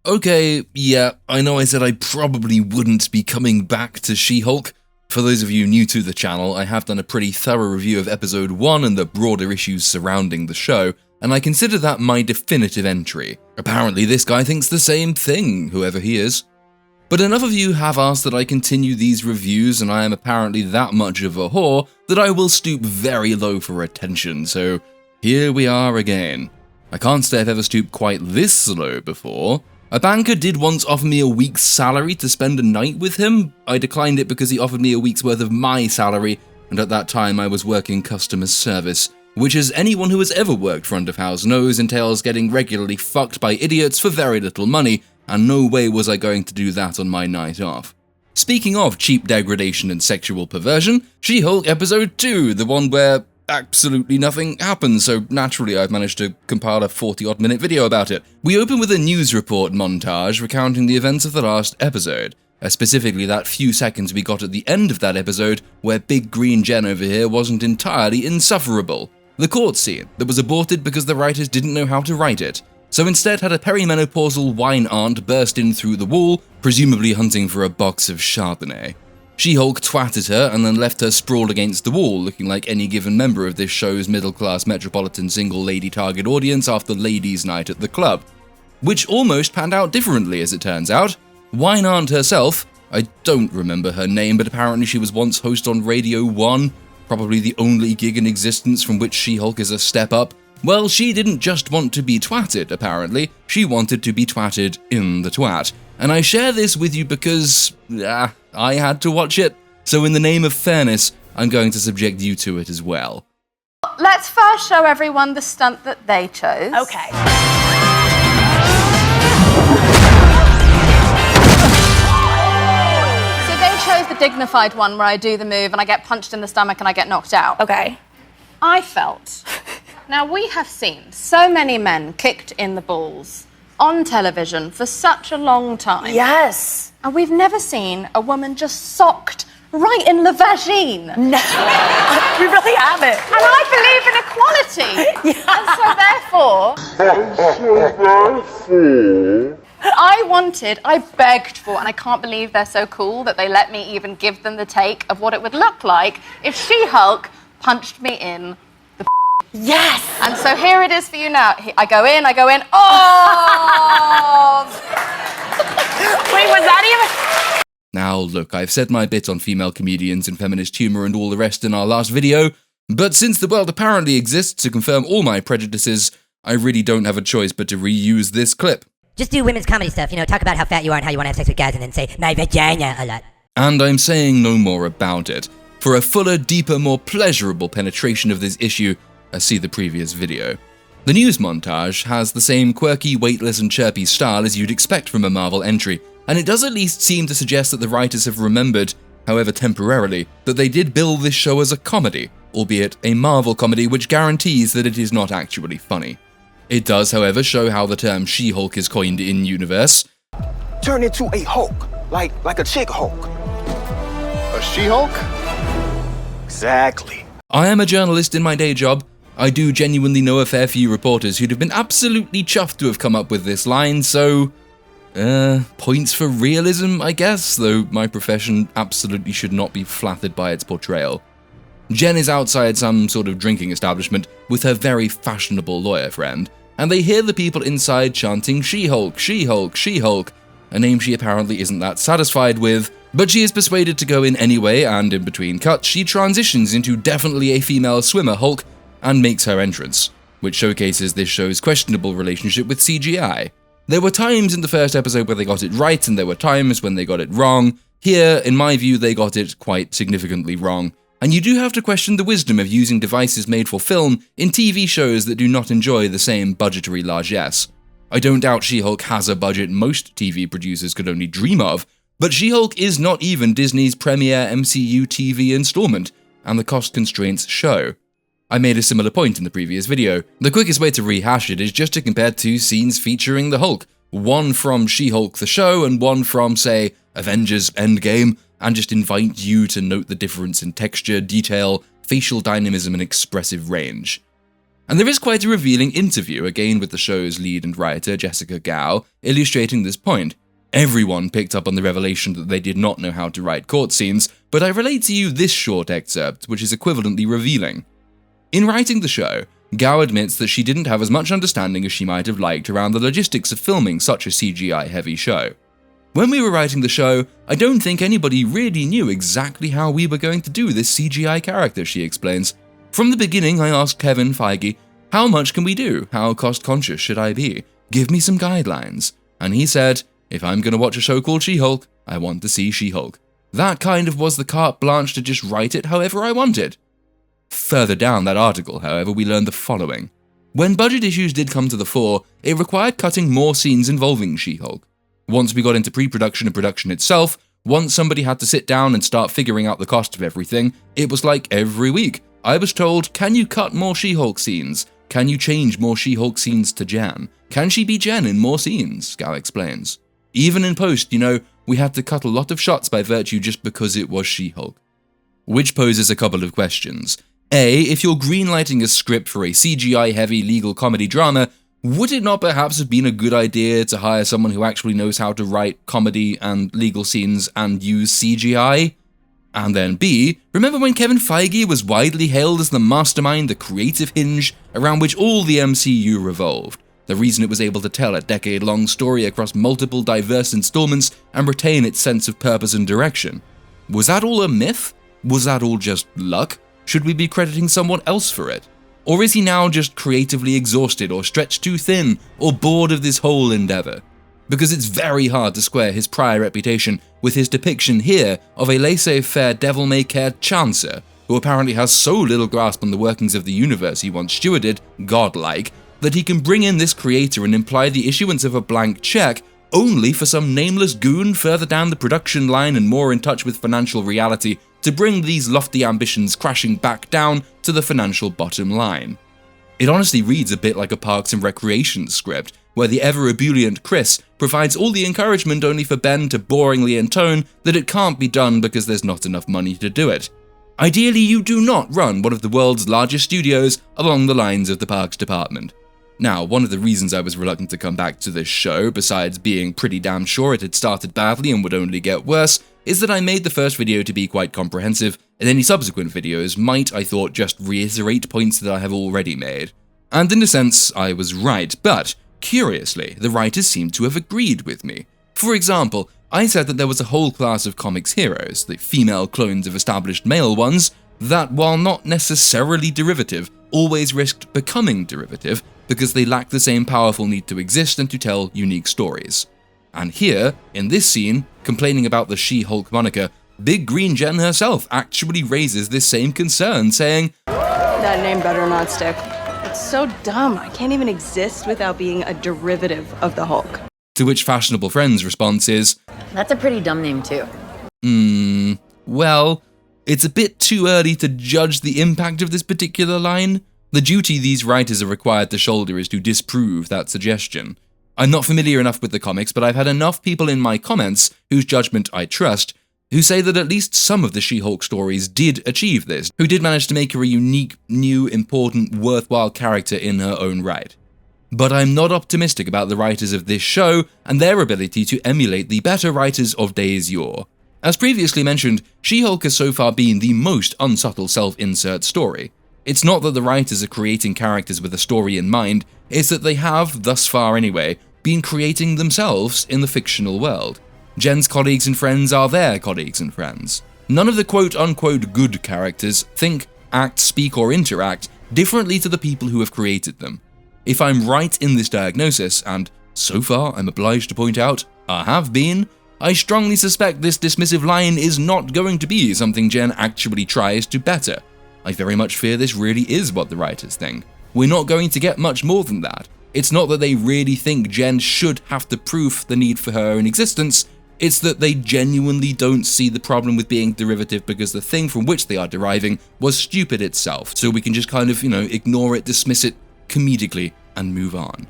Okay, yeah, I know I said I probably wouldn't be coming back to She-Hulk. For those of you new to the channel, I have done a pretty thorough review of episode 1 and the broader issues surrounding the show, and I consider that my definitive entry. Apparently this guy thinks the same thing, whoever he is. But enough of you have asked that I continue these reviews, and I am apparently that much of a whore that I will stoop very low for attention, so here we are again. I can't say I've ever stooped quite this low before. A banker did once offer me a week's salary to spend a night with him. I declined it because he offered me a week's worth of my salary, and at that time I was working customer service, which, as anyone who has ever worked front of house knows, entails getting regularly fucked by idiots for very little money, and no way was I going to do that on my night off. Speaking of cheap degradation and sexual perversion, She-Hulk episode 2, the one where absolutely nothing happens, so naturally I've managed to compile a 40-odd minute video about it. We open with a news report montage recounting the events of the last episode, specifically that few seconds we got at the end of that episode where Big Green Jen over here wasn't entirely insufferable. The court scene that was aborted because the writers didn't know how to write it, so instead had a perimenopausal wine aunt burst in through the wall, presumably hunting for a box of Chardonnay. She-Hulk twatted her and then left her sprawled against the wall, looking like any given member of this show's middle-class metropolitan single-lady target audience after ladies' night at the club. Which almost panned out differently, as it turns out. Wine Aunt herself, I don't remember her name, but apparently she was once host on Radio 1, probably the only gig in existence from which She-Hulk is a step up. Well, she didn't just want to be twatted, apparently, she wanted to be twatted in the twat. And I share this with you because, I had to watch it, so in the name of fairness, I'm going to subject you to it as well. Let's first show everyone the stunt that they chose. Okay. So they chose the dignified one where I do the move and I get punched in the stomach and I get knocked out. Okay. I felt, now we have seen so many men kicked in the balls on television for such a long time. Yes. And we've never seen a woman just socked right in the vagine. No. We really haven't. And I believe in equality. Yeah. And so therefore, I begged for, and I can't believe they're so cool that they let me even give them the take of what it would look like if She-Hulk punched me in the Yes. And so here it is for you now. I go in, oh! Wait, was that even... Now look, I've said my bit on female comedians and feminist humour and all the rest in our last video, but since the world apparently exists to confirm all my prejudices, I really don't have a choice but to reuse this clip. Just do women's comedy stuff, talk about how fat you are and how you want to have sex with guys and then say, my vagina a lot. And I'm saying no more about it. For a fuller, deeper, more pleasurable penetration of this issue, see the previous video. The news montage has the same quirky, weightless and chirpy style as you'd expect from a Marvel entry, and it does at least seem to suggest that the writers have remembered, however temporarily, that they did bill this show as a comedy, albeit a Marvel comedy which guarantees that it is not actually funny. It does, however, show how the term She-Hulk is coined in-universe. Turn into a Hulk, like a chick Hulk. A She-Hulk? Exactly. I am a journalist in my day job. I do genuinely know a fair few reporters who'd have been absolutely chuffed to have come up with this line, so... points for realism, I guess, though my profession absolutely should not be flattered by its portrayal. Jen is outside some sort of drinking establishment with her very fashionable lawyer friend, and they hear the people inside chanting She-Hulk, She-Hulk, She-Hulk, a name she apparently isn't that satisfied with, but she is persuaded to go in anyway, and in between cuts, she transitions into definitely a female swimmer Hulk and makes her entrance, which showcases this show's questionable relationship with CGI. There were times in the first episode where they got it right, and there were times when they got it wrong. Here, in my view, they got it quite significantly wrong, and you do have to question the wisdom of using devices made for film in TV shows that do not enjoy the same budgetary largesse. I don't doubt She-Hulk has a budget most TV producers could only dream of, but She-Hulk is not even Disney's premier MCU TV installment, and the cost constraints show. I made a similar point in the previous video. The quickest way to rehash it is just to compare two scenes featuring the Hulk, one from She-Hulk the show and one from, say, Avengers Endgame, and just invite you to note the difference in texture, detail, facial dynamism, and expressive range. And there is quite a revealing interview, again with the show's lead and writer, Jessica Gao, illustrating this point. Everyone picked up on the revelation that they did not know how to write court scenes, but I relate to you this short excerpt, which is equivalently revealing. In writing the show, Gao admits that she didn't have as much understanding as she might have liked around the logistics of filming such a CGI-heavy show. When we were writing the show, I don't think anybody really knew exactly how we were going to do this CGI character, she explains. From the beginning, I asked Kevin Feige, how much can we do? How cost-conscious should I be? Give me some guidelines. And he said, if I'm going to watch a show called She-Hulk, I want to see She-Hulk. That kind of was the carte blanche to just write it however I wanted. Further down that article, however, we learned the following. When budget issues did come to the fore, it required cutting more scenes involving She-Hulk. Once we got into pre-production and production itself, once somebody had to sit down and start figuring out the cost of everything, it was like every week. I was told, can you cut more She-Hulk scenes? Can you change more She-Hulk scenes to Jen? Can she be Jen in more scenes? Gao explains. Even in post, we had to cut a lot of shots by virtue just because it was She-Hulk. Which poses a couple of questions. A, if you're greenlighting a script for a CGI-heavy legal comedy drama, would it not perhaps have been a good idea to hire someone who actually knows how to write comedy and legal scenes and use CGI? And then B, remember when Kevin Feige was widely hailed as the mastermind, the creative hinge around which all the MCU revolved? The reason it was able to tell a decade-long story across multiple diverse installments and retain its sense of purpose and direction. Was that all a myth? Was that all just luck? Should we be crediting someone else for it? Or is he now just creatively exhausted or stretched too thin or bored of this whole endeavor? Because it's very hard to square his prior reputation with his depiction here of a laissez-faire devil-may-care chancer who apparently has so little grasp on the workings of the universe he once stewarded, godlike, that he can bring in this creator and imply the issuance of a blank check only for some nameless goon further down the production line and more in touch with financial reality to bring these lofty ambitions crashing back down to the financial bottom line. It honestly reads a bit like a Parks and Recreation script, where the ever-ebullient Chris provides all the encouragement only for Ben to boringly intone that it can't be done because there's not enough money to do it. Ideally, you do not run one of the world's largest studios along the lines of the Parks Department. Now, one of the reasons I was reluctant to come back to this show, besides being pretty damn sure it had started badly and would only get worse, is that I made the first video to be quite comprehensive, and any subsequent videos might, I thought, just reiterate points that I have already made. And in a sense, I was right, but, curiously, the writers seemed to have agreed with me. For example, I said that there was a whole class of comics heroes, the female clones of established male ones, that, while not necessarily derivative, always risked becoming derivative because they lack the same powerful need to exist and to tell unique stories. And here, in this scene, complaining about the She-Hulk moniker, Big Green Jen herself actually raises this same concern, saying, That name better not stick. It's so dumb. I can't even exist without being a derivative of the Hulk. To which Fashionable Friend's response is, That's a pretty dumb name, too. Well, it's a bit too early to judge the impact of this particular line. The duty these writers are required to shoulder is to disprove that suggestion. I'm not familiar enough with the comics, but I've had enough people in my comments, whose judgment I trust, who say that at least some of the She-Hulk stories did achieve this, who did manage to make her a unique, new, important, worthwhile character in her own right. But I'm not optimistic about the writers of this show and their ability to emulate the better writers of days yore. As previously mentioned, She-Hulk has so far been the most unsubtle self-insert story. It's not that the writers are creating characters with a story in mind, it's that they have, thus far anyway, been creating themselves in the fictional world. Jen's colleagues and friends are their colleagues and friends. None of the quote-unquote good characters think, act, speak, or interact differently to the people who have created them. If I'm right in this diagnosis, and so far I'm obliged to point out, I have been, I strongly suspect this dismissive line is not going to be something Jen actually tries to better. I very much fear this really is what the writers think. We're not going to get much more than that. It's not that they really think Jen should have to prove the need for her own existence, it's that they genuinely don't see the problem with being derivative because the thing from which they are deriving was stupid itself, so we can just kind of, ignore it, dismiss it comedically, and move on.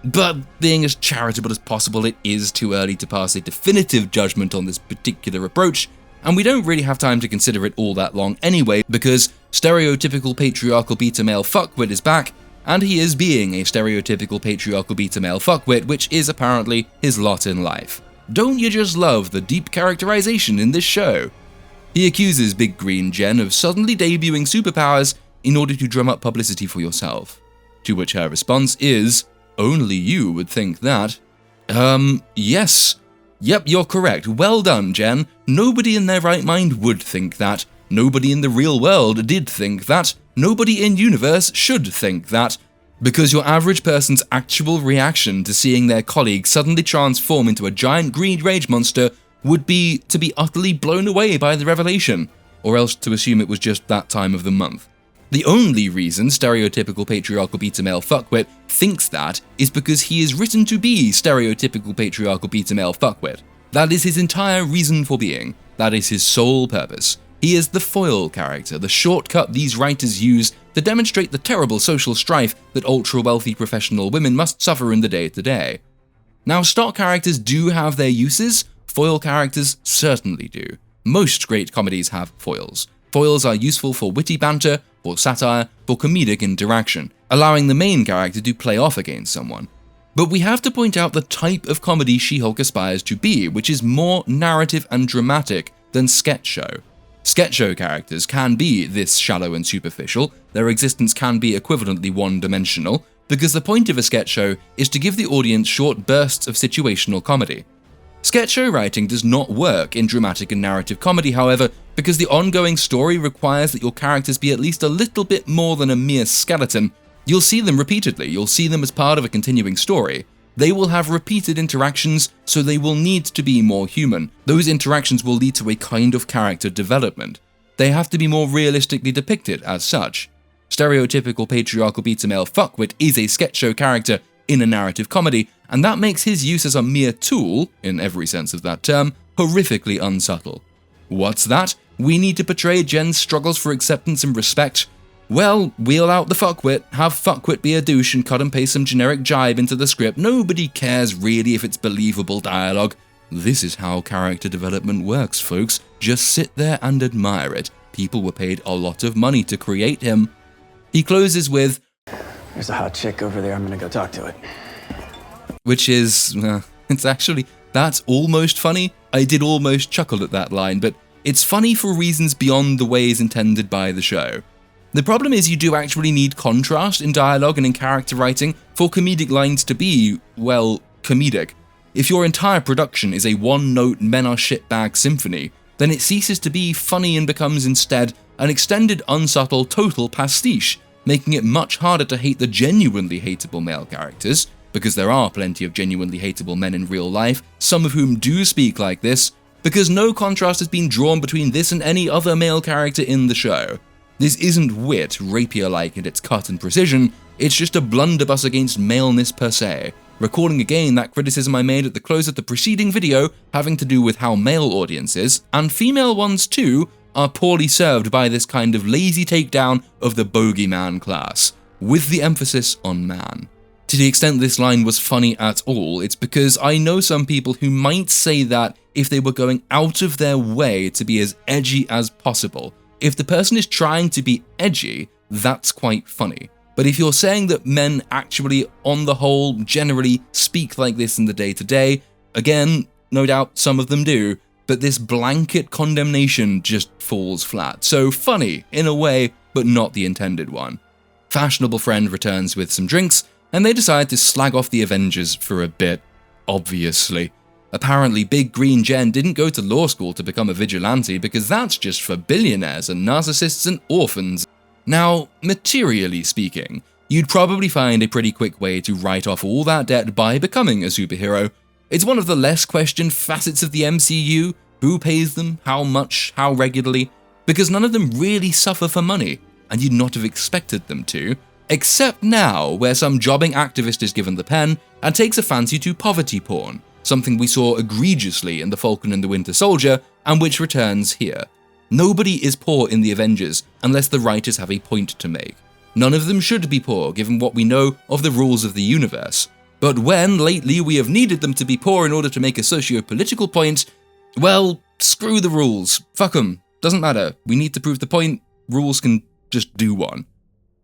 But being as charitable as possible, it is too early to pass a definitive judgment on this particular approach, and we don't really have time to consider it all that long anyway, because stereotypical patriarchal beta male fuckwit is back, and he is being a stereotypical patriarchal beta male fuckwit, which is apparently his lot in life. Don't you just love the deep characterization in this show? He accuses Big Green Jen of suddenly debuting superpowers in order to drum up publicity for yourself. To which her response is, only you would think that. Yes. Yep, you're correct. Well done, Jen. Nobody in their right mind would think that. Nobody in the real world did think that. Nobody in universe should think that. Because your average person's actual reaction to seeing their colleague suddenly transform into a giant green rage monster would be to be utterly blown away by the revelation, or else to assume it was just that time of the month. The only reason stereotypical patriarchal beta male fuckwit thinks that is because he is written to be stereotypical patriarchal beta male fuckwit. That is his entire reason for being. That is his sole purpose. He is the foil character, the shortcut these writers use to demonstrate the terrible social strife that ultra-wealthy professional women must suffer in the day-to-day. Now, stock characters do have their uses, foil characters certainly do. Most great comedies have foils. Foils are useful for witty banter, for satire, for comedic interaction, allowing the main character to play off against someone. But we have to point out the type of comedy She-Hulk aspires to be, which is more narrative and dramatic than sketch show. Sketch show characters can be this shallow and superficial, their existence can be equivalently one-dimensional, because the point of a sketch show is to give the audience short bursts of situational comedy. Sketch show writing does not work in dramatic and narrative comedy, however, because the ongoing story requires that your characters be at least a little bit more than a mere skeleton. You'll see them repeatedly, you'll see them as part of a continuing story. They will have repeated interactions, so they will need to be more human. Those interactions will lead to a kind of character development. They have to be more realistically depicted as such. Stereotypical patriarchal beta male fuckwit is a sketch show character in a narrative comedy, and that makes his use as a mere tool, in every sense of that term, horrifically unsubtle. What's that? We need to portray Jen's struggles for acceptance and respect. Well, wheel out the fuckwit, have fuckwit be a douche and cut and paste some generic jibe into the script. Nobody cares really if it's believable dialogue. This is how character development works, folks. Just sit there and admire it. People were paid a lot of money to create him. He closes with, There's a hot chick over there, I'm gonna go talk to it. which is, that's almost funny. I did almost chuckle at that line, but it's funny for reasons beyond the ways intended by the show. The problem is you do actually need contrast in dialogue and in character writing for comedic lines to be, well, comedic. If your entire production is a one-note men are shitbag symphony, then it ceases to be funny and becomes instead an extended, unsubtle, total pastiche, making it much harder to hate the genuinely hateable male characters, because there are plenty of genuinely hateable men in real life, some of whom do speak like this, because no contrast has been drawn between this and any other male character in the show. This isn't wit, rapier-like in its cut and precision, it's just a blunderbuss against maleness per se, recalling again that criticism I made at the close of the preceding video having to do with how male audiences, and female ones too, are poorly served by this kind of lazy takedown of the bogeyman class, with the emphasis on man. To the extent this line was funny at all, it's because I know some people who might say that if they were going out of their way to be as edgy as possible. If the person is trying to be edgy, that's quite funny. But if you're saying that men actually, on the whole, generally speak like this in the day-to-day, again, no doubt some of them do, but this blanket condemnation just falls flat. So funny, in a way, but not the intended one. Fashionable friend returns with some drinks, and they decide to slag off the Avengers for a bit, obviously. Apparently, Big Green Jen didn't go to law school to become a vigilante because that's just for billionaires and narcissists and orphans. Now, materially speaking, you'd probably find a pretty quick way to write off all that debt by becoming a superhero. It's one of the less questioned facets of the MCU, who pays them, how much, how regularly, because none of them really suffer for money, and you'd not have expected them to, except now, where some jobbing activist is given the pen and takes a fancy to poverty porn, something we saw egregiously in The Falcon and the Winter Soldier, and which returns here. Nobody is poor in the Avengers unless the writers have a point to make. None of them should be poor, given what we know of the rules of the universe. But when, lately, we have needed them to be poor in order to make a socio-political point, well, screw the rules. Fuck them. Doesn't matter. We need to prove the point. Rules can just do one.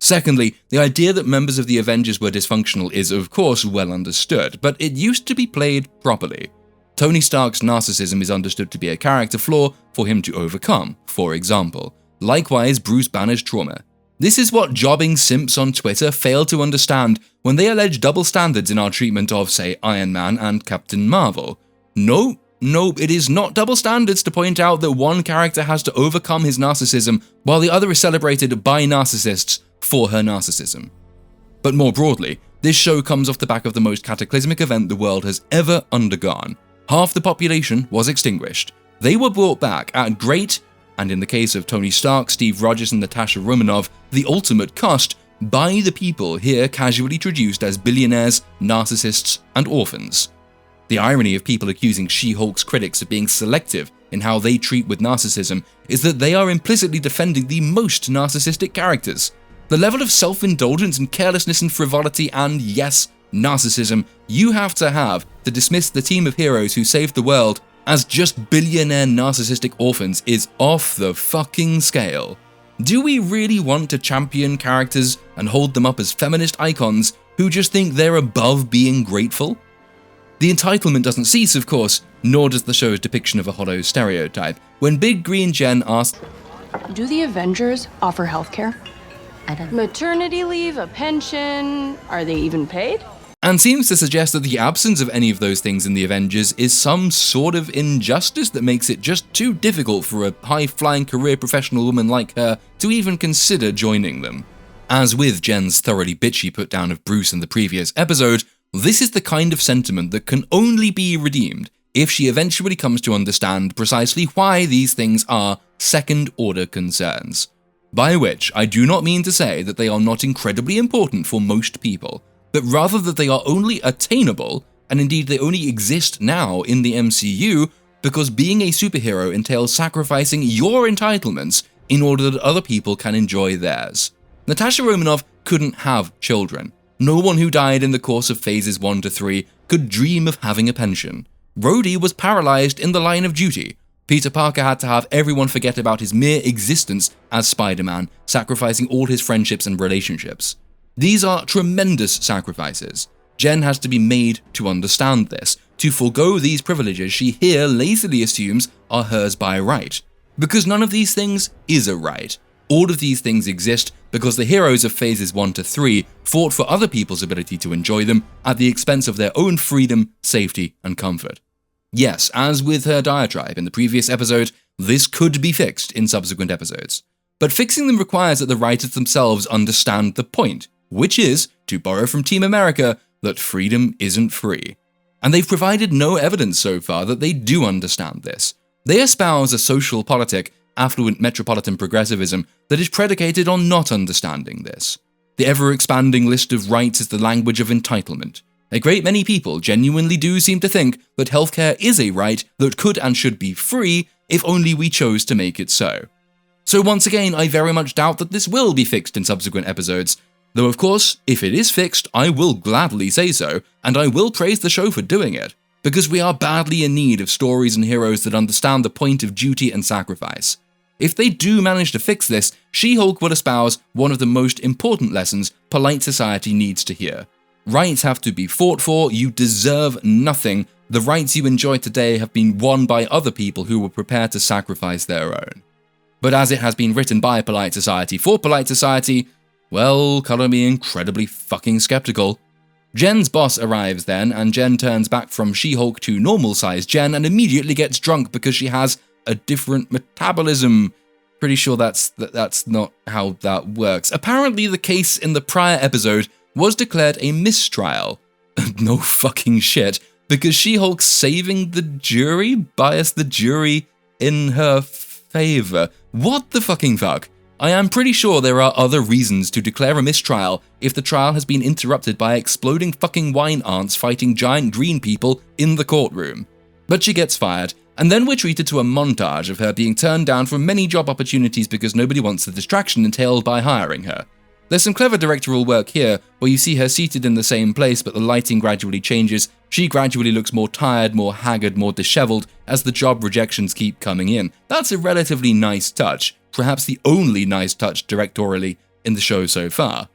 Secondly, the idea that members of the Avengers were dysfunctional is of course well understood, but it used to be played properly. Tony Stark's narcissism is understood to be a character flaw for him to overcome, for example. Likewise, Bruce Banner's trauma. This is what jobbing simps on Twitter fail to understand when they allege double standards in our treatment of, say, Iron Man and Captain Marvel. No, it is not double standards to point out that one character has to overcome his narcissism while the other is celebrated by narcissists for her narcissism. But more broadly, this show comes off the back of the most cataclysmic event the world has ever undergone. Half the population was extinguished. They were brought back at great, and in the case of Tony Stark, Steve Rogers and Natasha Romanoff, the ultimate cost, by the people here casually traduced as billionaires, narcissists, and orphans. The irony of people accusing She-Hulk's critics of being selective in how they treat with narcissism is that they are implicitly defending the most narcissistic characters. The level of self-indulgence and carelessness and frivolity and, yes, narcissism you have to dismiss the team of heroes who saved the world as just billionaire narcissistic orphans is off the fucking scale. Do we really want to champion characters and hold them up as feminist icons who just think they're above being grateful? The entitlement doesn't cease, of course, nor does the show's depiction of a hollow stereotype. When Big Green Jen asked, Do the Avengers offer healthcare? I don't. Maternity leave, a pension? Are they even paid? and seems to suggest that the absence of any of those things in the Avengers is some sort of injustice that makes it just too difficult for a high-flying career professional woman like her to even consider joining them. As with Jen's thoroughly bitchy put-down of Bruce in the previous episode, this is the kind of sentiment that can only be redeemed if she eventually comes to understand precisely why these things are second-order concerns. By which, I do not mean to say that they are not incredibly important for most people, but rather that they are only attainable, and indeed they only exist now in the MCU, because being a superhero entails sacrificing your entitlements in order that other people can enjoy theirs. Natasha Romanoff couldn't have children. No one who died in the course of phases 1 to 3 could dream of having a pension. Rhodey was paralyzed in the line of duty. Peter Parker had to have everyone forget about his mere existence as Spider-Man, sacrificing all his friendships and relationships. These are tremendous sacrifices. Jen has to be made to understand this, to forego these privileges she here lazily assumes are hers by right. Because none of these things is a right. All of these things exist because the heroes of phases 1 to 3 fought for other people's ability to enjoy them at the expense of their own freedom, safety, and comfort. Yes, as with her diatribe in the previous episode, this could be fixed in subsequent episodes. But fixing them requires that the writers themselves understand the point, which is, to borrow from Team America, that freedom isn't free. And they've provided no evidence so far that they do understand this. They espouse a social politic, affluent metropolitan progressivism that is predicated on not understanding this. The ever-expanding list of rights is the language of entitlement. A great many people genuinely do seem to think that healthcare is a right that could and should be free if only we chose to make it so. So once again, I very much doubt that this will be fixed in subsequent episodes, though of course, if it is fixed, I will gladly say so, and I will praise the show for doing it, because we are badly in need of stories and heroes that understand the point of duty and sacrifice. If they do manage to fix this, She-Hulk will espouse one of the most important lessons polite society needs to hear. Rights have to be fought for, you deserve nothing. The rights you enjoy today have been won by other people who were prepared to sacrifice their own. But as it has been written by polite society for polite society, well, color me incredibly fucking skeptical. Jen's boss arrives then, and Jen turns back from She-Hulk to normal-sized Jen and immediately gets drunk because she has a different metabolism. Pretty sure that's not how that works. Apparently the case in the prior episode was declared a mistrial. No fucking shit, because She-Hulk saving the jury biased the jury in her favor. What the fucking fuck? I am pretty sure there are other reasons to declare a mistrial if the trial has been interrupted by exploding fucking wine aunts fighting giant green people in the courtroom. But she gets fired, and then we're treated to a montage of her being turned down from many job opportunities because nobody wants the distraction entailed by hiring her. There's some clever directorial work here, where you see her seated in the same place but the lighting gradually changes, she gradually looks more tired, more haggard, more disheveled as the job rejections keep coming in. That's a relatively nice touch, perhaps the only nice touch directorially in the show so far.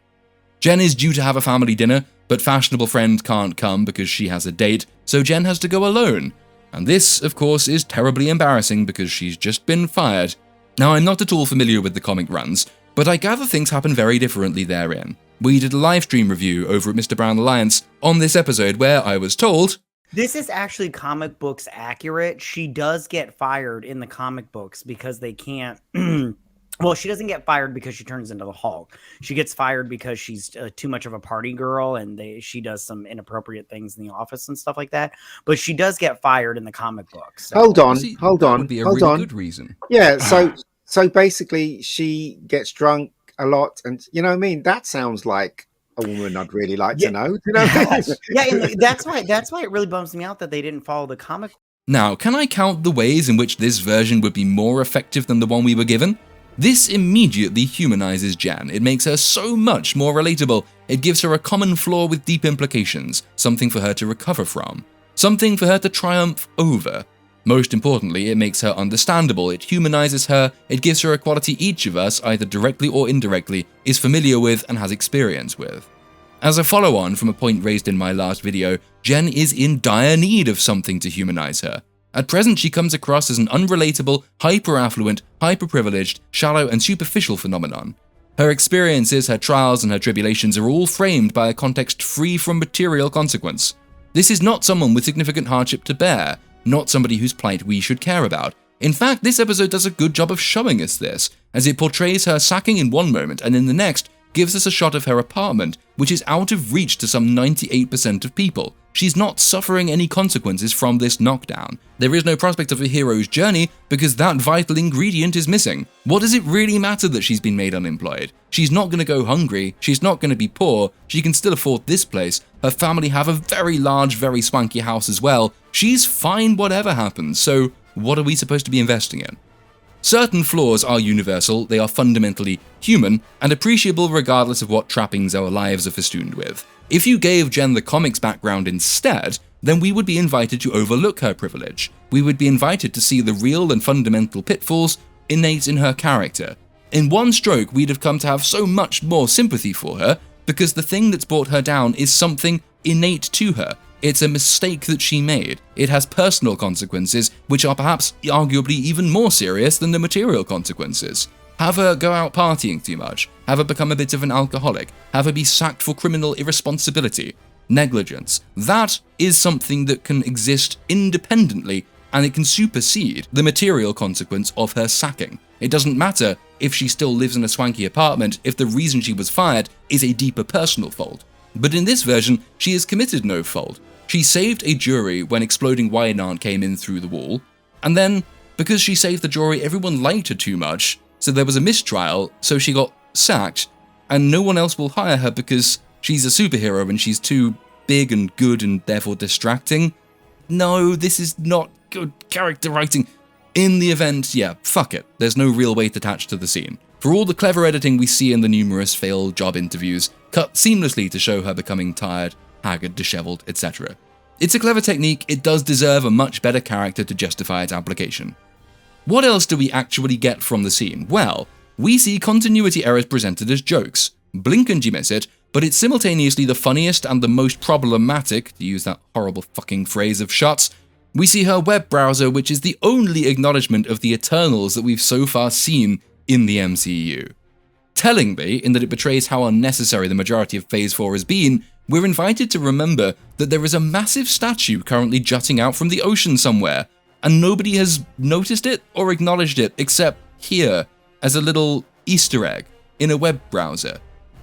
Jen is due to have a family dinner, but fashionable friend can't come because she has a date, so Jen has to go alone. And this, of course, is terribly embarrassing because she's just been fired. Now, I'm not at all familiar with the comic runs, but I gather things happen very differently therein. We did a live stream review over at Mr. Brown Alliance on this episode where I was told... This is actually comic books accurate. She does get fired in the comic books because they can't... Well, she doesn't get fired because she turns into the Hulk. She gets fired because she's too much of a party girl and she does some inappropriate things in the office and stuff like that. But she does get fired in the comic books. So. Hold on. That would be a really good reason. Yeah, so basically she gets drunk a lot and, you know what I mean? That sounds like a woman I'd really like to know. You know? Yeah, and that's why it really bums me out that they didn't follow the comic. Now, can I count the ways in which this version would be more effective than the one we were given? This immediately humanizes Jen. It makes her so much more relatable. It gives her a common flaw with deep implications, something for her to recover from, something for her to triumph over. Most importantly, it makes her understandable. It humanizes her. It gives her a quality each of us, either directly or indirectly, is familiar with and has experience with. As a follow-on from a point raised in my last video, Jen is in dire need of something to humanize her. At present, she comes across as an unrelatable, hyper-affluent, hyper-privileged, shallow and superficial phenomenon. Her experiences, her trials and her tribulations are all framed by a context free from material consequence. This is not someone with significant hardship to bear, not somebody whose plight we should care about. In fact, this episode does a good job of showing us this, as it portrays her sacking in one moment and in the next gives us a shot of her apartment, which is out of reach to some 98% of people. She's not suffering any consequences from this knockdown. There is no prospect of a hero's journey because that vital ingredient is missing. What does it really matter that she's been made unemployed? She's not going to go hungry, she's not going to be poor, she can still afford this place, her family have a very large, very swanky house as well. She's fine whatever happens, so what are we supposed to be investing in? Certain flaws are universal, they are fundamentally human, and appreciable regardless of what trappings our lives are festooned with. If you gave Jen the comics background instead, then we would be invited to overlook her privilege. We would be invited to see the real and fundamental pitfalls innate in her character. In one stroke, we'd have come to have so much more sympathy for her, because the thing that's brought her down is something innate to her. It's a mistake that she made. It has personal consequences, which are perhaps arguably even more serious than the material consequences. Have her go out partying too much, have her become a bit of an alcoholic, have her be sacked for criminal irresponsibility, negligence. That is something that can exist independently and it can supersede the material consequence of her sacking. It doesn't matter if she still lives in a swanky apartment if the reason she was fired is a deeper personal fault. But in this version, she has committed no fault. She saved a jury when exploding Wynand came in through the wall, and then, because she saved the jury, everyone liked her too much, so there was a mistrial, so she got sacked, and no one else will hire her because she's a superhero and she's too big and good and therefore distracting. No, this is not good character writing. In the event, yeah, fuck it. There's no real weight attached to the scene. For all the clever editing we see in the numerous failed job interviews, cut seamlessly to show her becoming tired, haggard, disheveled, etc. It's a clever technique, it does deserve a much better character to justify its application. What else do we actually get from the scene? Well, we see continuity errors presented as jokes. Blink and you miss it, but it's simultaneously the funniest and the most problematic, to use that horrible fucking phrase of shots. We see her web browser, which is the only acknowledgement of the Eternals that we've so far seen in the MCU. Tellingly, in that it betrays how unnecessary the majority of Phase 4 has been, we're invited to remember that there is a massive statue currently jutting out from the ocean somewhere, and nobody has noticed it or acknowledged it except here, as a little Easter egg in a web browser.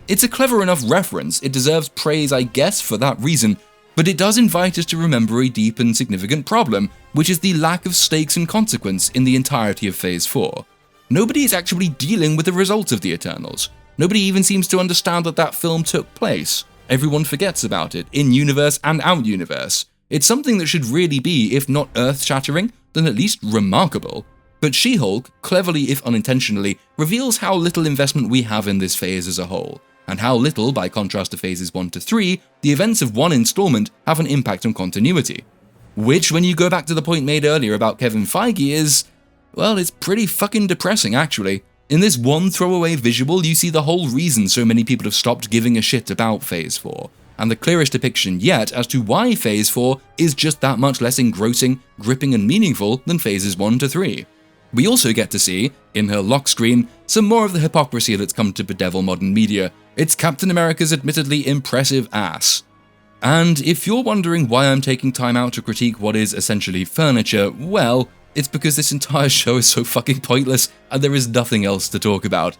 It's a clever enough reference, it deserves praise I guess for that reason, but it does invite us to remember a deep and significant problem, which is the lack of stakes and consequence in the entirety of Phase 4. Nobody is actually dealing with the results of the Eternals. Nobody even seems to understand that that film took place. Everyone forgets about it, in-universe and out-universe. It's something that should really be, if not earth-shattering, then at least remarkable. But She-Hulk, cleverly if unintentionally, reveals how little investment we have in this phase as a whole, and how little, by contrast to phases 1 to 3, the events of one installment have an impact on continuity. Which, when you go back to the point made earlier about Kevin Feige, is... well, it's pretty fucking depressing, actually. In this one throwaway visual, you see the whole reason so many people have stopped giving a shit about Phase 4, and the clearest depiction yet as to why Phase 4 is just that much less engrossing, gripping, and meaningful than Phases 1 to 3. We also get to see, in her lock screen, some more of the hypocrisy that's come to bedevil modern media. It's Captain America's admittedly impressive ass. And if you're wondering why I'm taking time out to critique what is essentially furniture, well, it's because this entire show is so fucking pointless and there is nothing else to talk about.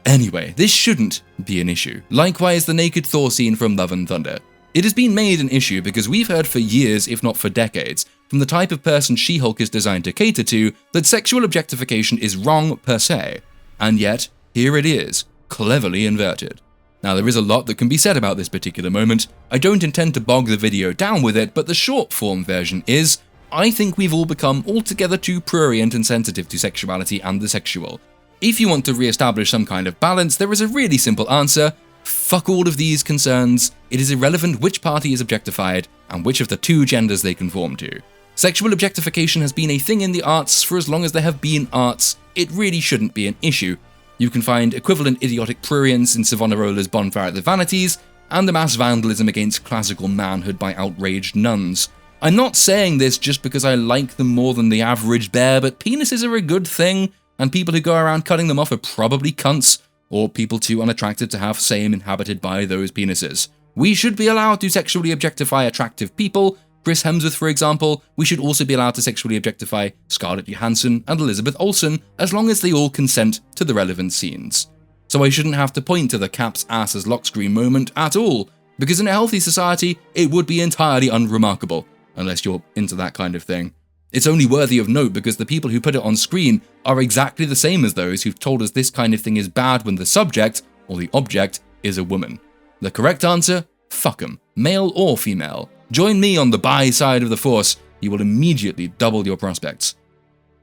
Anyway, this shouldn't be an issue. Likewise, the naked Thor scene from Love and Thunder. It has been made an issue because we've heard for years, if not for decades, from the type of person She-Hulk is designed to cater to, that sexual objectification is wrong per se. And yet, here it is, cleverly inverted. Now, there is a lot that can be said about this particular moment. I don't intend to bog the video down with it, but the short form version is, I think we've all become altogether too prurient and sensitive to sexuality and the sexual. If you want to re-establish some kind of balance, there is a really simple answer. Fuck all of these concerns. It is irrelevant which party is objectified and which of the two genders they conform to. Sexual objectification has been a thing in the arts for as long as there have been arts. It really shouldn't be an issue. You can find equivalent idiotic prurience in Savonarola's Bonfire at the Vanities, and the mass vandalism against classical manhood by outraged nuns. I'm not saying this just because I like them more than the average bear, but penises are a good thing, and people who go around cutting them off are probably cunts, or people too unattractive to have same inhabited by those penises. We should be allowed to sexually objectify attractive people. Chris Hemsworth, for example. We should also be allowed to sexually objectify Scarlett Johansson and Elizabeth Olsen, as long as they all consent to the relevant scenes. So I shouldn't have to point to the Cap's ass as lock screen moment at all, because in a healthy society, it would be entirely unremarkable, unless you're into that kind of thing. It's only worthy of note because the people who put it on screen are exactly the same as those who've told us this kind of thing is bad when the subject, or the object, is a woman. The correct answer? Fuck 'em, male or female. Join me on the bi side of the force, you will immediately double your prospects.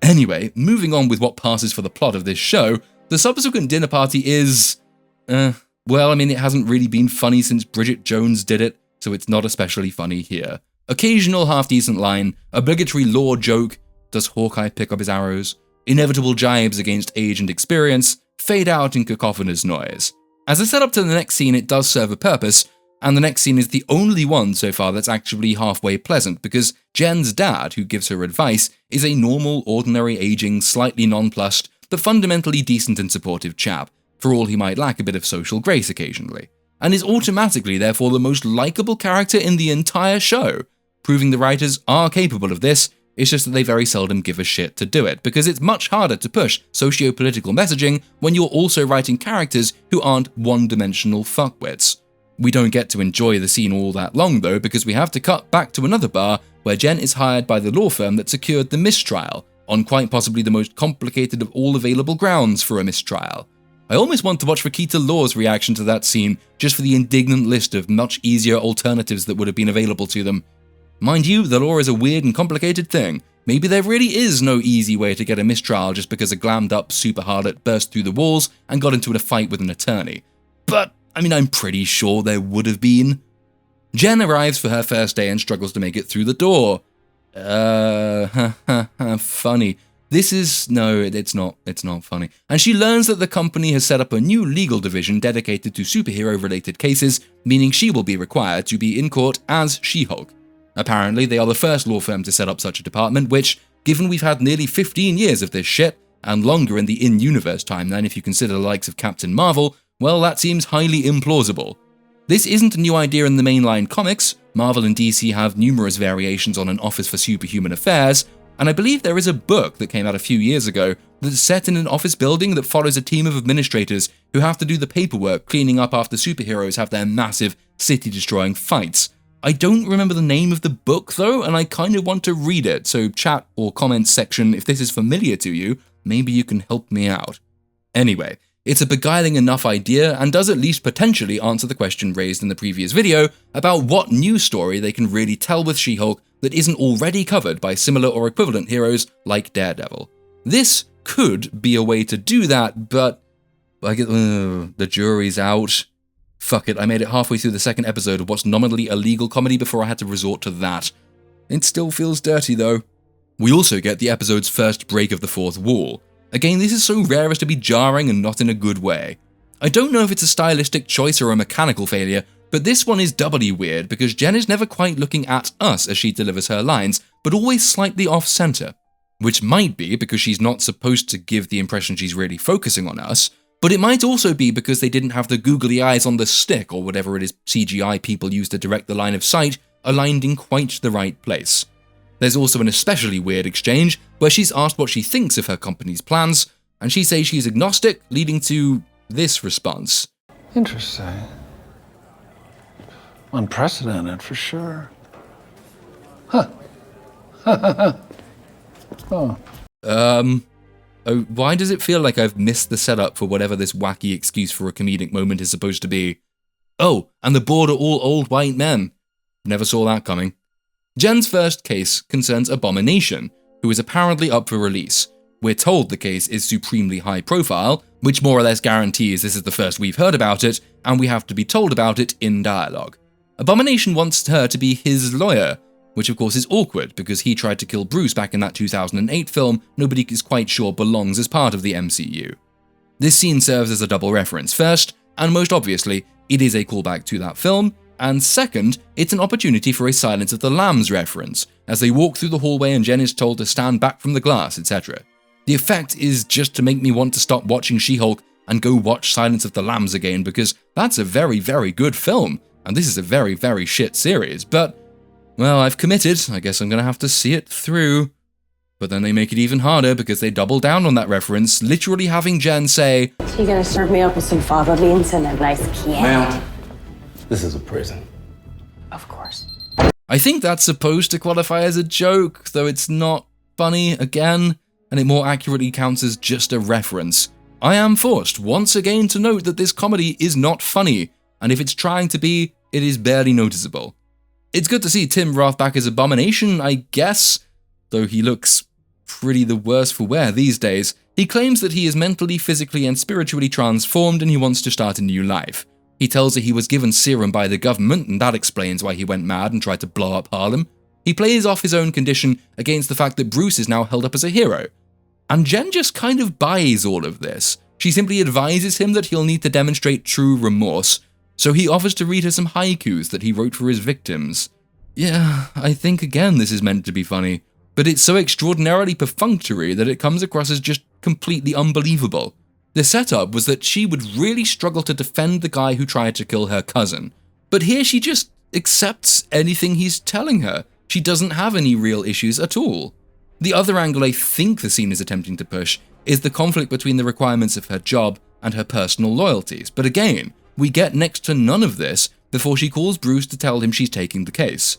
Anyway, moving on with what passes for the plot of this show, the subsequent dinner party is... well, I mean, it hasn't really been funny since Bridget Jones did it, so it's not especially funny here. Occasional half-decent line, obligatory lore joke, does Hawkeye pick up his arrows? Inevitable jibes against age and experience, fade out in cacophonous noise. As a setup to the next scene, it does serve a purpose, and the next scene is the only one so far that's actually halfway pleasant, because Jen's dad, who gives her advice, is a normal, ordinary, aging, slightly nonplussed, but fundamentally decent and supportive chap, for all he might lack a bit of social grace occasionally, and is automatically therefore the most likable character in the entire show, proving the writers are capable of this. It's just that they very seldom give a shit to do it, because it's much harder to push socio-political messaging when you're also writing characters who aren't one-dimensional fuckwits. We don't get to enjoy the scene all that long though, because we have to cut back to another bar where Jen is hired by the law firm that secured the mistrial, on quite possibly the most complicated of all available grounds for a mistrial. I almost want to watch Rakita Law's reaction to that scene, just for the indignant list of much easier alternatives that would have been available to them. Mind you, the law is a weird and complicated thing. Maybe there really is no easy way to get a mistrial just because a glammed up super harlot burst through the walls and got into a fight with an attorney. But, I mean, I'm pretty sure there would have been. Jen arrives for her first day and struggles to make it through the door. Funny. No, it's not funny. And she learns that the company has set up a new legal division dedicated to superhero-related cases, meaning she will be required to be in court as She-Hulk. Apparently, they are the first law firm to set up such a department, which, given we've had nearly 15 years of this shit, and longer in the in-universe timeline if you consider the likes of Captain Marvel, well, that seems highly implausible. This isn't a new idea in the mainline comics. Marvel and DC have numerous variations on an Office for Superhuman Affairs, and I believe there is a book that came out a few years ago that's set in an office building that follows a team of administrators who have to do the paperwork cleaning up after superheroes have their massive, city-destroying fights. I don't remember the name of the book though, and I kind of want to read it, so chat or comments section, if this is familiar to you, maybe you can help me out. Anyway, it's a beguiling enough idea and does at least potentially answer the question raised in the previous video about what new story they can really tell with She-Hulk that isn't already covered by similar or equivalent heroes like Daredevil. This could be a way to do that, but the jury's out. Fuck it, I made it halfway through the second episode of what's nominally a legal comedy before I had to resort to that. It still feels dirty though. We also get the episode's first break of the fourth wall. Again, this is so rare as to be jarring and not in a good way. I don't know if it's a stylistic choice or a mechanical failure, but this one is doubly weird because Jen is never quite looking at us as she delivers her lines, but always slightly off-center. Which might be because she's not supposed to give the impression she's really focusing on us, but it might also be because they didn't have the googly eyes on the stick or whatever it is CGI people use to direct the line of sight aligned in quite the right place. There's also an especially weird exchange where she's asked what she thinks of her company's plans, and she says she's agnostic, leading to this response. Interesting. Unprecedented for sure. Huh. Oh. Why does it feel like I've missed the setup for whatever this wacky excuse for a comedic moment is supposed to be? Oh, and the board are all old white men. Never saw that coming. Jen's first case concerns Abomination, who is apparently up for release. We're told the case is supremely high profile, which more or less guarantees this is the first we've heard about it, and we have to be told about it in dialogue. Abomination wants her to be his lawyer, which of course is awkward because he tried to kill Bruce back in that 2008 film nobody is quite sure belongs as part of the MCU. This scene serves as a double reference. First, and most obviously, it is a callback to that film, and second, it's an opportunity for a Silence of the Lambs reference, as they walk through the hallway and Jen is told to stand back from the glass, etc. The effect is just to make me want to stop watching She-Hulk and go watch Silence of the Lambs again, because that's a very, very good film, and this is a very, very shit series, but well, I've committed, I guess I'm gonna have to see it through. But then they make it even harder because they double down on that reference, literally having Jen say, "So you're gonna serve me up with some fava beans and a nice Chianti?" Ma'am, this is a prison. Of course. I think that's supposed to qualify as a joke, though it's not funny again, and it more accurately counts as just a reference. I am forced once again to note that this comedy is not funny, and if it's trying to be, it is barely noticeable. It's good to see Tim Roth back as Abomination, I guess, though he looks pretty the worse for wear these days. He claims that he is mentally, physically, and spiritually transformed and he wants to start a new life. He tells her he was given serum by the government, and that explains why he went mad and tried to blow up Harlem. He plays off his own condition against the fact that Bruce is now held up as a hero. And Jen just kind of buys all of this. She simply advises him that he'll need to demonstrate true remorse, so he offers to read her some haikus that he wrote for his victims. Yeah, I think again this is meant to be funny, but it's so extraordinarily perfunctory that it comes across as just completely unbelievable. The setup was that she would really struggle to defend the guy who tried to kill her cousin, but here she just accepts anything he's telling her. She doesn't have any real issues at all. The other angle I think the scene is attempting to push is the conflict between the requirements of her job and her personal loyalties, but again, we get next to none of this before she calls Bruce to tell him she's taking the case.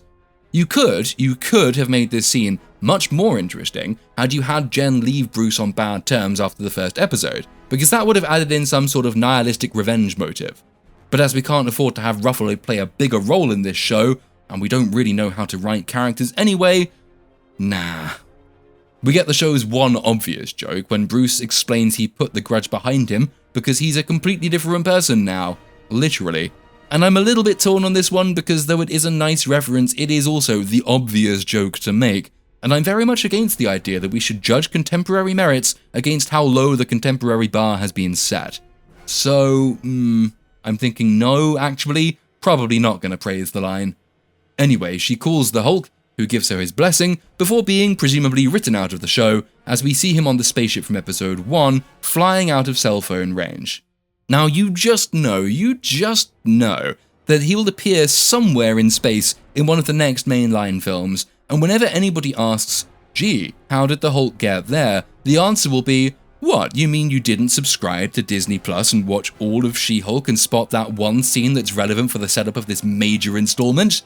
You could have made this scene much more interesting had you had Jen leave Bruce on bad terms after the first episode, because that would have added in some sort of nihilistic revenge motive. But as we can't afford to have Ruffalo play a bigger role in this show, and we don't really know how to write characters anyway, nah. We get the show's one obvious joke when Bruce explains he put the grudge behind him because he's a completely different person now, literally. And I'm a little bit torn on this one because though it is a nice reference, it is also the obvious joke to make, and I'm very much against the idea that we should judge contemporary merits against how low the contemporary bar has been set. So, I'm thinking no, actually, probably not gonna praise the line. Anyway, she calls the Hulk, who gives her his blessing, before being presumably written out of the show, as we see him on the spaceship from episode 1, flying out of cell phone range. Now you just know that he will appear somewhere in space in one of the next mainline films, and whenever anybody asks, gee, how did the Hulk get there? The answer will be, what, you mean you didn't subscribe to Disney Plus and watch all of She-Hulk and spot that one scene that's relevant for the setup of this major installment?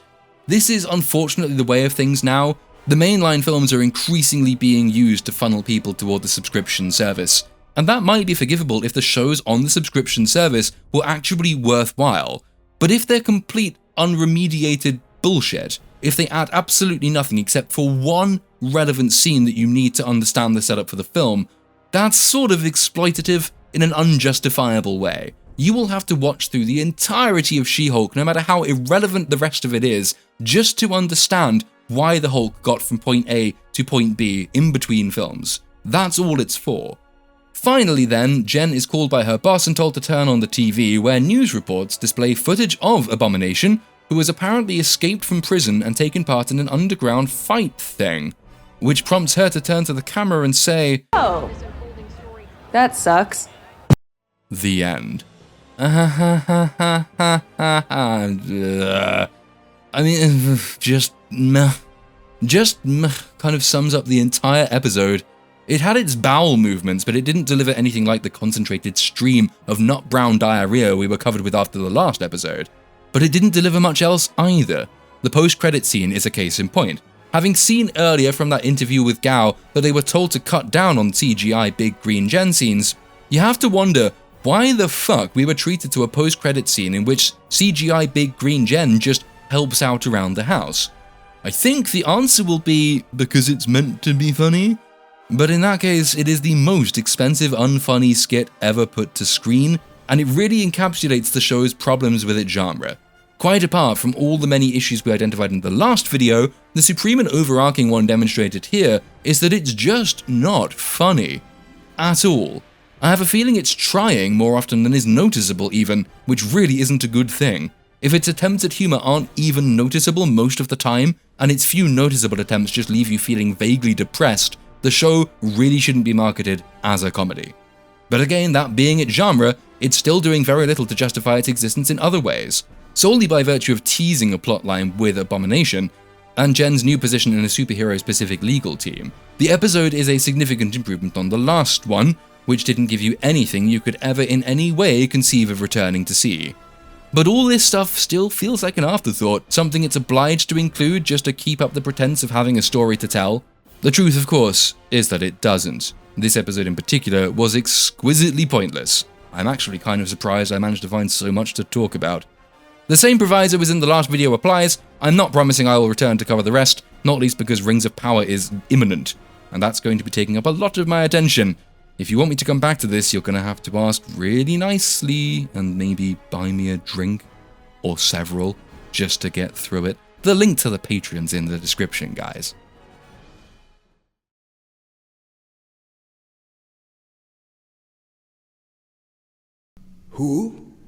This is unfortunately the way of things now. The mainline films are increasingly being used to funnel people toward the subscription service, and that might be forgivable if the shows on the subscription service were actually worthwhile, but if they're complete unremediated bullshit, if they add absolutely nothing except for one relevant scene that you need to understand the setup for the film, that's sort of exploitative in an unjustifiable way. You will have to watch through the entirety of She-Hulk, no matter how irrelevant the rest of it is, just to understand why the Hulk got from point A to point B in between films. That's all it's for. Finally then, Jen is called by her boss and told to turn on the TV, where news reports display footage of Abomination, who has apparently escaped from prison and taken part in an underground fight thing, which prompts her to turn to the camera and say, "Oh, that sucks." The end. I mean, just kind of sums up the entire episode. It had its bowel movements, but it didn't deliver anything like the concentrated stream of nut brown diarrhea we were covered with after the last episode. But it didn't deliver much else either. The post-credit scene is a case in point. Having seen earlier from that interview with Gao that they were told to cut down on CGI Big Green Jen scenes, you have to wonder why the fuck we were treated to a post-credit scene in which CGI Big Green Jen just helps out around the house. I think the answer will be because it's meant to be funny. But in that case, it is the most expensive unfunny skit ever put to screen, and it really encapsulates the show's problems with its genre. Quite apart from all the many issues we identified in the last video, the supreme and overarching one demonstrated here is that it's just not funny. At all. I have a feeling it's trying more often than is noticeable even, which really isn't a good thing. If its attempts at humor aren't even noticeable most of the time, and its few noticeable attempts just leave you feeling vaguely depressed, the show really shouldn't be marketed as a comedy. But again, that being its genre, it's still doing very little to justify its existence in other ways, solely by virtue of teasing a plotline with Abomination, and Jen's new position in a superhero-specific legal team. The episode is a significant improvement on the last one, which didn't give you anything you could ever in any way conceive of returning to see. But all this stuff still feels like an afterthought, something it's obliged to include just to keep up the pretense of having a story to tell. The truth, of course, is that it doesn't. This episode in particular was exquisitely pointless. I'm actually kind of surprised I managed to find so much to talk about. The same proviso as in the last video applies. I'm not promising I will return to cover the rest, not least because Rings of Power is imminent, and that's going to be taking up a lot of my attention. If you want me to come back to this, you're going to have to ask really nicely and maybe buy me a drink or several just to get through it. The link to the Patreon's in the description, guys. Who?